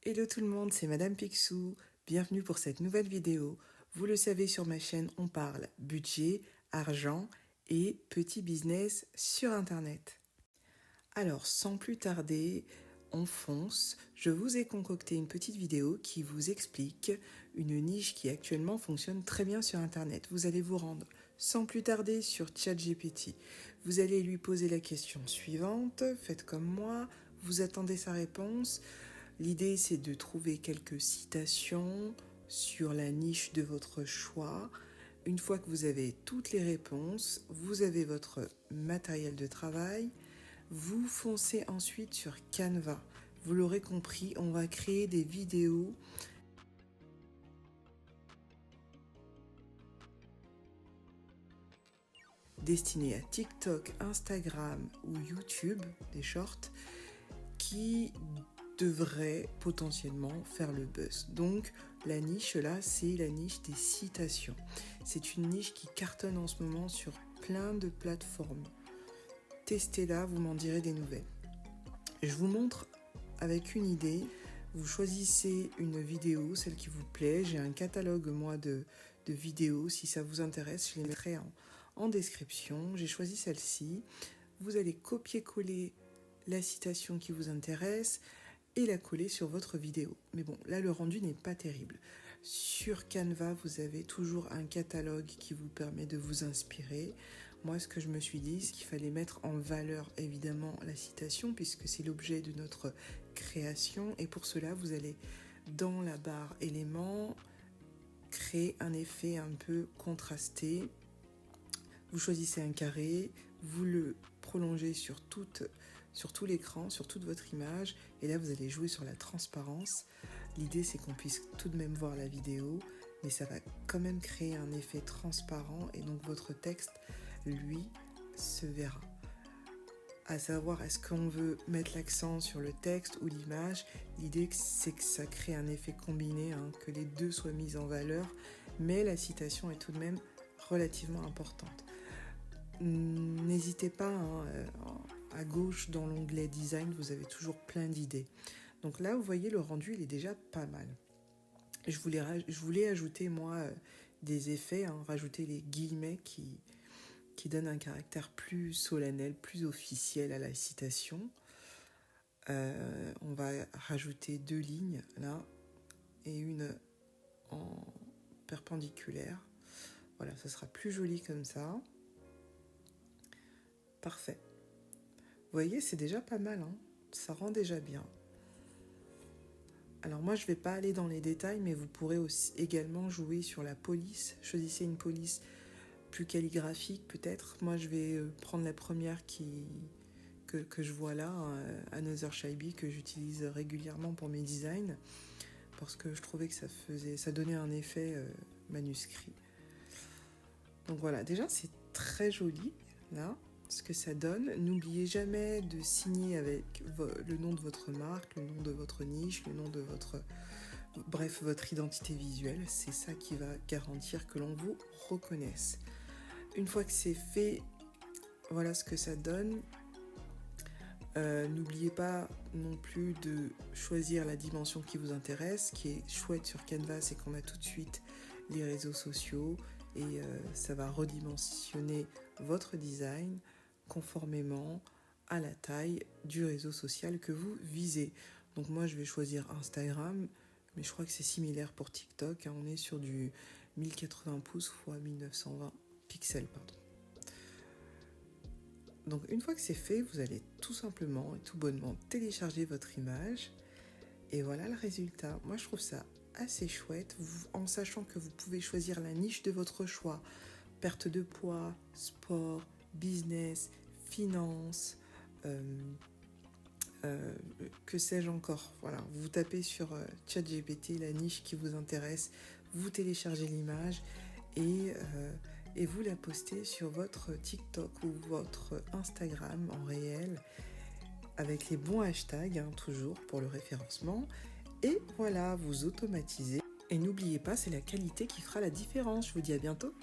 Hello tout le monde, c'est Madame Picsou. Bienvenue pour cette nouvelle vidéo. Vous le savez, sur ma chaîne, on parle budget, argent et petit business sur Internet. Alors, sans plus tarder, on fonce. Je vous ai concocté une petite vidéo qui vous explique une niche qui actuellement fonctionne très bien sur Internet. Vous allez vous rendre sans plus tarder sur ChatGPT. Vous allez lui poser la question suivante. Faites comme moi, vous attendez sa réponse. L'idée, c'est de trouver quelques citations sur la niche de votre choix. Une fois que vous avez toutes les réponses, vous avez votre matériel de travail. Vous foncez ensuite sur Canva. Vous l'aurez compris, on va créer des vidéos destinées à TikTok, Instagram ou YouTube, des shorts, qui devrait potentiellement faire le buzz. Donc la niche là, c'est la niche des citations. C'est une niche qui cartonne en ce moment sur plein de plateformes. Testez-la, vous m'en direz des nouvelles. Je vous montre avec une idée. Vous choisissez une vidéo, celle qui vous plaît. J'ai un catalogue moi de vidéos. Si ça vous intéresse, je les mettrai en description. J'ai choisi celle-ci. Vous allez copier-coller la citation qui vous intéresse et la coller sur votre vidéo. Mais bon, là, le rendu n'est pas terrible. Sur Canva, vous avez toujours un catalogue qui vous permet de vous inspirer. Moi, ce que je me suis dit, c'est qu'il fallait mettre en valeur, évidemment, la citation, puisque c'est l'objet de notre création. Et pour cela, vous allez, dans la barre éléments, créer un effet un peu contrasté. Vous choisissez un carré, vous le prolongez sur tout l'écran, sur toute votre image, et là vous allez jouer sur la transparence. L'idée, c'est qu'on puisse tout de même voir la vidéo, mais ça va quand même créer un effet transparent, et donc votre texte, lui, se verra. À savoir, est-ce qu'on veut mettre l'accent sur le texte ou l'image? L'idée, c'est que ça crée un effet combiné, que les deux soient mis en valeur, mais la citation est tout de même relativement importante. N'hésitez pas, à gauche dans l'onglet design, vous avez toujours plein d'idées. Donc là, vous voyez, le rendu, il est déjà pas mal. Je voulais ajouter, moi, des effets, rajouter les guillemets qui donnent un caractère plus solennel, plus officiel à la citation. On va rajouter 2 lignes, là, et une en perpendiculaire. Voilà, ça sera plus joli comme ça. Parfait. Vous voyez, c'est déjà pas mal, ça rend déjà bien. Alors moi, je ne vais pas aller dans les détails, mais vous pourrez aussi également jouer sur la police. Choisissez une police plus calligraphique peut-être. Moi, je vais prendre la première que je vois là, Another Shy Bee, que j'utilise régulièrement pour mes designs, parce que je trouvais que ça donnait un effet manuscrit. Donc voilà, déjà c'est très joli là, ce que ça donne. N'oubliez jamais de signer avec le nom de votre marque, le nom de votre niche, le nom de votre identité visuelle. C'est ça qui va garantir que l'on vous reconnaisse. Une fois que c'est fait, voilà ce que ça donne. N'oubliez pas non plus de choisir la dimension qui vous intéresse. Ce qui est chouette sur Canva, c'est qu'on a tout de suite les réseaux sociaux et ça va redimensionner votre design conformément à la taille du réseau social que vous visez. Donc moi, je vais choisir Instagram, mais je crois que c'est similaire pour TikTok. On est sur du 1080 pouces x 1920 pixels, pardon. Donc une fois que c'est fait, vous allez tout simplement et tout bonnement télécharger votre image et voilà le résultat. Moi, je trouve ça assez chouette, en sachant que vous pouvez choisir la niche de votre choix. Perte de poids, sport, business, finance, que sais-je encore. Voilà, vous tapez sur ChatGPT la niche qui vous intéresse, vous téléchargez l'image et vous la postez sur votre TikTok ou votre Instagram en réel avec les bons hashtags, toujours pour le référencement. Et voilà, vous automatisez. Et n'oubliez pas, c'est la qualité qui fera la différence. Je vous dis à bientôt.